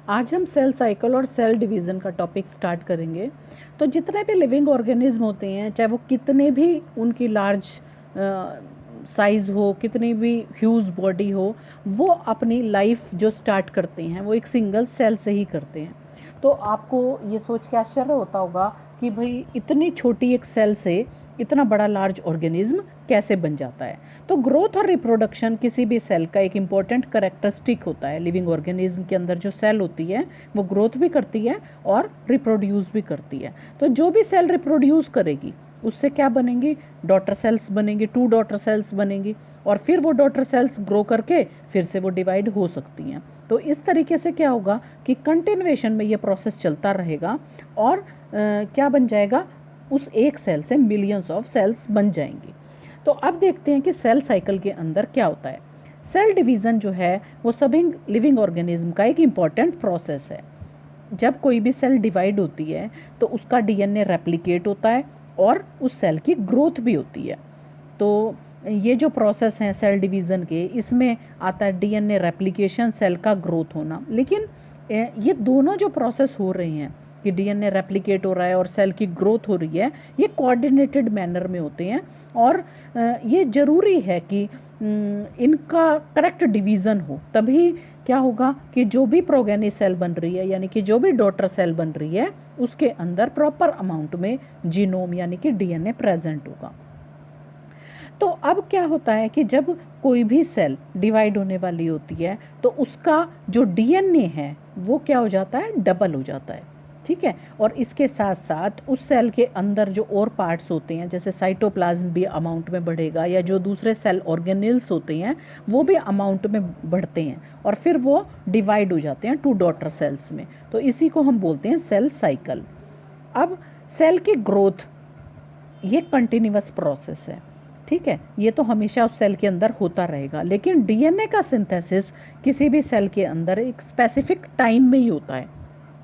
आज हम cell cycle और सेल डिवीज़न का टॉपिक स्टार्ट करेंगे। तो जितने भी लिविंग ऑर्गेनिज्म होते हैं, चाहे वो कितने भी उनकी लार्ज साइज़ हो, कितनी भी ह्यूज बॉडी हो, वो अपनी लाइफ जो स्टार्ट करते हैं वो एक सिंगल सेल से ही करते हैं। तो आपको ये सोच के आश्चर्य होता होगा कि भाई इतनी छोटी एक सेल से इतना बड़ा लार्ज ऑर्गेनिज्म कैसे बन जाता है। तो ग्रोथ और रिप्रोडक्शन किसी भी सेल का एक इम्पॉर्टेंट करेक्टरिस्टिक होता है। लिविंग ऑर्गेनिज्म के अंदर जो सेल होती है वो ग्रोथ भी करती है और रिप्रोड्यूस भी करती है। तो जो भी सेल रिप्रोड्यूस करेगी उससे क्या बनेंगी, डॉटर सेल्स बनेंगी, 2 डॉटर सेल्स बनेंगी, और फिर वो डॉटर सेल्स ग्रो करके फिर से वो डिवाइड हो सकती हैं। तो इस तरीके से क्या होगा कि कंटिन्यूएशन में ये प्रोसेस चलता रहेगा और क्या बन जाएगा, उस एक सेल से मिलियंस ऑफ सेल्स बन जाएंगी। तो अब देखते हैं कि सेल साइकिल के अंदर क्या होता है। सेल डिवीज़न जो है वो सभी लिविंग ऑर्गेनिज्म का एक इम्पॉर्टेंट प्रोसेस है। जब कोई भी सेल डिवाइड होती है तो उसका डीएनए रेप्लिकेट होता है और उस सेल की ग्रोथ भी होती है। तो ये जो प्रोसेस हैं सेल डिवीज़न के, इसमें आता है डीएनए रेप्लिकेशन, सेल का ग्रोथ होना। लेकिन ये दोनों जो प्रोसेस हो रहे हैं कि डीएनए रेप्लिकेट हो रहा है और सेल की ग्रोथ हो रही है, ये कोऑर्डिनेटेड मैनर में होते हैं और ये ज़रूरी है कि इनका करेक्ट डिवीज़न हो, तभी क्या होगा कि जो भी प्रोगेनी सेल बन रही है, यानी कि जो भी डॉटर सेल बन रही है, उसके अंदर प्रॉपर अमाउंट में जीनोम यानी कि डीएनए प्रेजेंट होगा। तो अब क्या होता है कि जब कोई भी सेल डिवाइड होने वाली होती है तो उसका जो डीएनए है वो क्या हो जाता है, डबल हो जाता है। ठीक है, और इसके साथ साथ उस सेल के अंदर जो और पार्ट्स होते हैं, जैसे साइटोप्लाज्म भी अमाउंट में बढ़ेगा, या जो दूसरे सेल ऑर्गेनेल्स होते हैं वो भी अमाउंट में बढ़ते हैं और फिर वो डिवाइड हो जाते हैं 2 डॉटर सेल्स में। तो इसी को हम बोलते हैं सेल साइकिल। अब सेल की ग्रोथ ये कंटिन्यूअस प्रोसेस है। ठीक है, ये तो हमेशा उस सेल के अंदर होता रहेगा, लेकिन डीएनए का सिंथेसिस किसी भी सेल के अंदर एक स्पेसिफिक टाइम में ही होता है।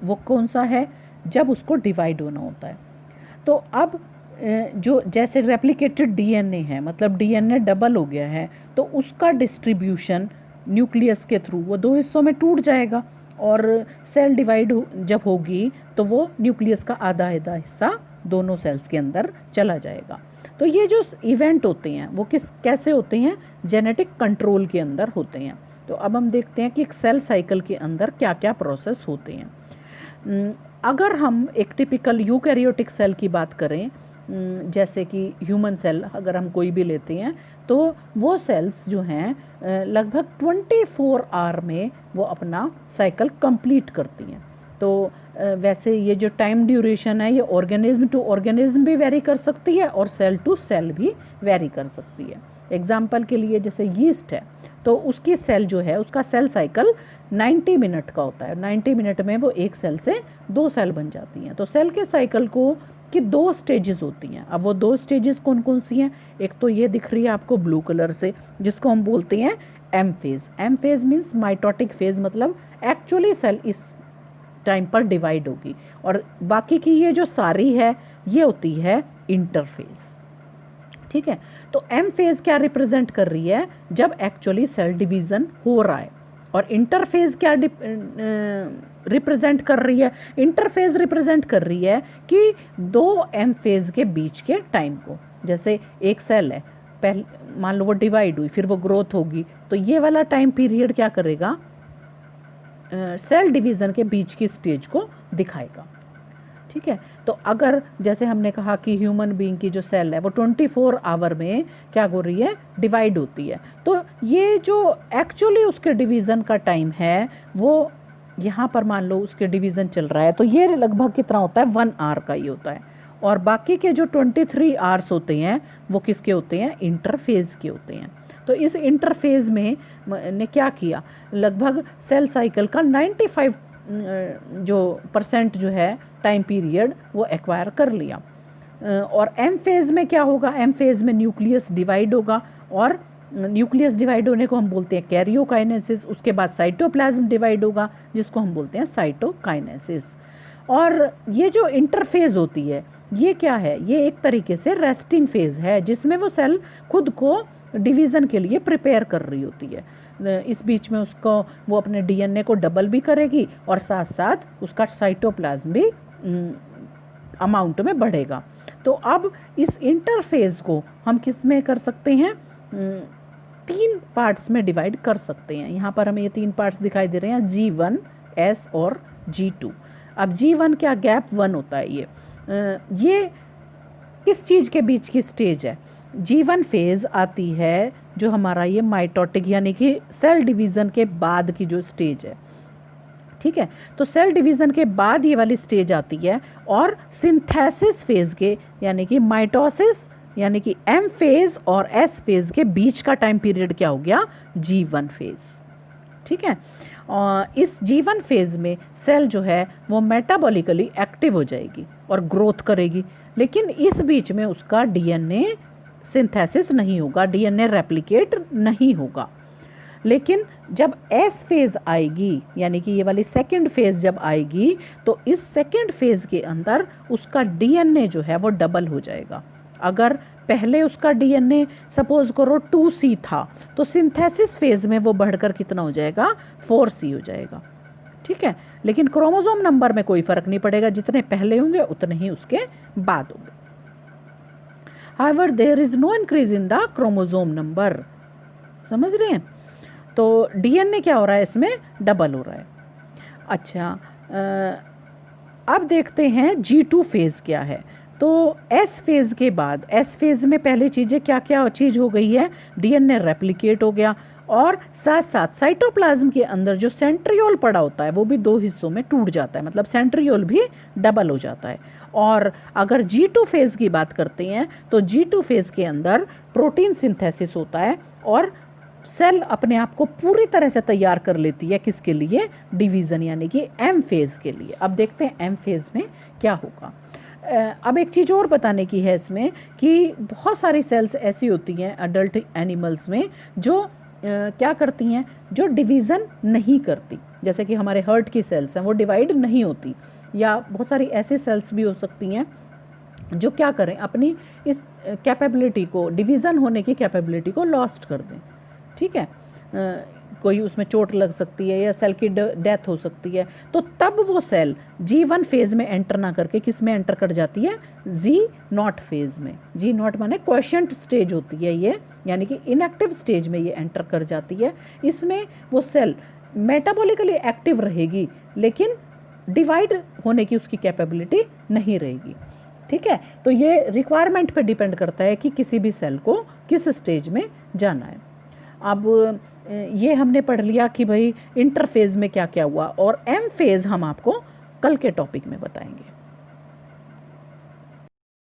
वो कौन सा है, जब उसको डिवाइड होना होता है। तो अब जो जैसे रेप्लिकेटेड डीएनए है, मतलब डीएनए डबल हो गया है, तो उसका डिस्ट्रीब्यूशन न्यूक्लियस के थ्रू वो 2 हिस्सों में टूट जाएगा और सेल डिवाइड जब होगी तो वो न्यूक्लियस का आधा हिस्सा दोनों सेल्स के अंदर चला जाएगा। तो ये जो इवेंट होते हैं वो कैसे होते हैं, जेनेटिक कंट्रोल के अंदर होते हैं। तो अब हम देखते हैं कि एक सेल साइकिल के अंदर क्या क्या प्रोसेस होते हैं। अगर हम एक टिपिकल यूकैरियोटिक सेल की बात करें, जैसे कि ह्यूमन सेल अगर हम कोई भी लेते हैं, तो वो सेल्स जो हैं लगभग 24 आवर में वो अपना साइकिल कंप्लीट करती हैं। तो वैसे ये जो टाइम ड्यूरेशन है ये ऑर्गेनिज्म टू ऑर्गेनिज्म भी वेरी कर सकती है और सेल टू सेल भी वेरी कर सकती है। एग्जाम्पल के लिए जैसे यीस्ट है, तो उसकी सेल जो है उसका सेल साइकिल 90 मिनट का होता है। 90 मिनट में वो एक सेल से 2 सेल बन जाती हैं। तो सेल के साइकिल को की 2 स्टेजेस होती हैं। अब वो 2 स्टेजेस कौन कौन सी हैं, एक तो ये दिख रही है आपको ब्लू कलर से, जिसको हम बोलते हैं M phase. M phase means mitotic phase, मतलब एक्चुअली सेल इस टाइम पर डिवाइड होगी, और बाकी की ये जो सारी है ये होती है इंटरफेज। ठीक है, तो एम फेज क्या रिप्रेजेंट कर रही है, जब एक्चुअली सेल डिवीजन हो रहा है, और इंटरफेज क्या रिप्रेजेंट कर रही है, इंटरफेज रिप्रेजेंट कर रही है कि 2 एम फेज के बीच के टाइम को। जैसे एक सेल है, पहले मान लो वो डिवाइड हुई, फिर वो ग्रोथ होगी, तो ये वाला टाइम पीरियड क्या करेगा, सेल डिवीज़न के बीच की स्टेज को दिखाएगा। ठीक है, तो अगर जैसे हमने कहा कि ह्यूमन बीइंग की जो सेल है वो 24 आवर में क्या हो रही है, डिवाइड होती है, तो ये जो एक्चुअली उसके डिवीज़न का टाइम है वो यहाँ पर मान लो उसके डिवीज़न चल रहा है, तो ये लगभग कितना होता है, 1 आवर का ही होता है। और बाकी के जो 23 आवर्स होते हैं वो किसके होते हैं, इंटरफेज के होते हैं। तो इस इंटरफेज में ने क्या किया, लगभग सेल साइकिल का 95 जो % जो है टाइम पीरियड वो एक्वायर कर लिया। और एम फेज में क्या होगा, एम फेज में न्यूक्लियस डिवाइड होगा, और न्यूक्लियस डिवाइड होने को हम बोलते हैं कैरियोकाइनेसिस। उसके बाद साइटोप्लाज्म डिवाइड होगा, जिसको हम बोलते हैं साइटोकाइनेसिस। और ये जो इंटरफेज होती है ये क्या है, ये एक तरीके से रेस्टिंग फेज है, जिसमें वो सेल खुद को डिवीज़न के लिए प्रिपेयर कर रही होती है। इस बीच में उसको वो अपने डीएनए को डबल भी करेगी और साथ साथ उसका साइटोप्लाज्म भी अमाउंट में बढ़ेगा। तो अब इस इंटरफेज को हम किस में कर सकते हैं, 3 पार्ट्स में डिवाइड कर सकते हैं। यहाँ पर हमें ये 3 पार्ट्स दिखाई दे रहे हैं, G1, S और G2। अब G1 क्या, गैप 1 होता है ये किस चीज़ के बीच की स्टेज है? G1 फेज आती है जो हमारा ये माइटोटिक यानी कि सेल डिवीज़न के बाद की जो स्टेज है, ठीक है। तो सेल डिवीज़न के बाद ये वाली स्टेज आती है और सिंथेसिस फेज के यानी कि माइटोसिस यानी कि M फेज और S फेज के बीच का टाइम पीरियड क्या हो गया, G1 फेज, ठीक है। और इस G1 फेज में सेल जो है वो मेटाबॉलिकली एक्टिव हो जाएगी और ग्रोथ करेगी, लेकिन इस बीच में उसका डीएनए सिंथेसिस नहीं होगा, डीएनए रेप्लिकेट नहीं होगा। लेकिन जब एस फेज आएगी यानी कि ये वाली सेकंड फेज जब आएगी तो इस सेकंड फेज के अंदर उसका डीएनए जो है वो डबल हो जाएगा। अगर पहले उसका डीएनए सपोज करो 2C था तो सिंथेसिस फेज में वो बढ़कर कितना हो जाएगा, 4C हो जाएगा, ठीक है। लेकिन क्रोमोसोम नंबर में कोई फर्क नहीं पड़ेगा, जितने पहले होंगे उतने ही उसके बाद होंगे। However, there is no increase in the chromosome number, समझ रहे हैं? तो डीएनए क्या हो रहा है, इसमें डबल हो रहा है। अच्छा, अब देखते हैं G2 फेज क्या है। तो एस फेज के बाद, एस फेज में पहले चीज़ें क्या क्या चीज़ हो गई है, डीएनए रेप्लिकेट हो गया और साथ साथ साइटोप्लाज्म के अंदर जो सेंट्रियोल पड़ा होता है वो भी 2 हिस्सों में टूट जाता है, मतलब सेंट्रियोल भी डबल हो जाता है। और अगर G2 फेज की बात करते हैं तो G2 फेज के अंदर प्रोटीन सिंथेसिस होता है और सेल अपने आप को पूरी तरह से तैयार कर लेती है, किसके लिए, डिवीज़न यानी कि M फेज के लिए। अब देखते हैं M फेज में क्या होगा। अब एक चीज़ और बताने की है इसमें कि बहुत सारी सेल्स ऐसी होती हैं अडल्ट एनिमल्स में जो क्या करती हैं, जो डिवीज़न नहीं करती, जैसे कि हमारे हार्ट की सेल्स हैं वो डिवाइड नहीं होती, या बहुत सारी ऐसी सेल्स भी हो सकती हैं जो क्या करें, अपनी इस कैपेबिलिटी को, डिवीज़न होने की कैपेबिलिटी को लॉस्ट कर दें, ठीक है। कोई उसमें चोट लग सकती है या सेल की डेथ हो सकती है, तो तब वो सेल G1 फेज में एंटर ना करके किस में एंटर कर जाती है, G0 फेज में। G0 माने क्वेशंट स्टेज होती है ये, यानी कि इनएक्टिव स्टेज में ये एंटर कर जाती है। इसमें वो सेल मेटाबॉलिकली एक्टिव रहेगी लेकिन डिवाइड होने की उसकी कैपेबिलिटी नहीं रहेगी, ठीक है। तो ये रिक्वायरमेंट पे डिपेंड करता है कि किसी भी सेल को किस स्टेज में जाना है। अब ये हमने पढ़ लिया कि भाई इंटरफेज में क्या क्या हुआ, और M फेज हम आपको कल के टॉपिक में बताएंगे।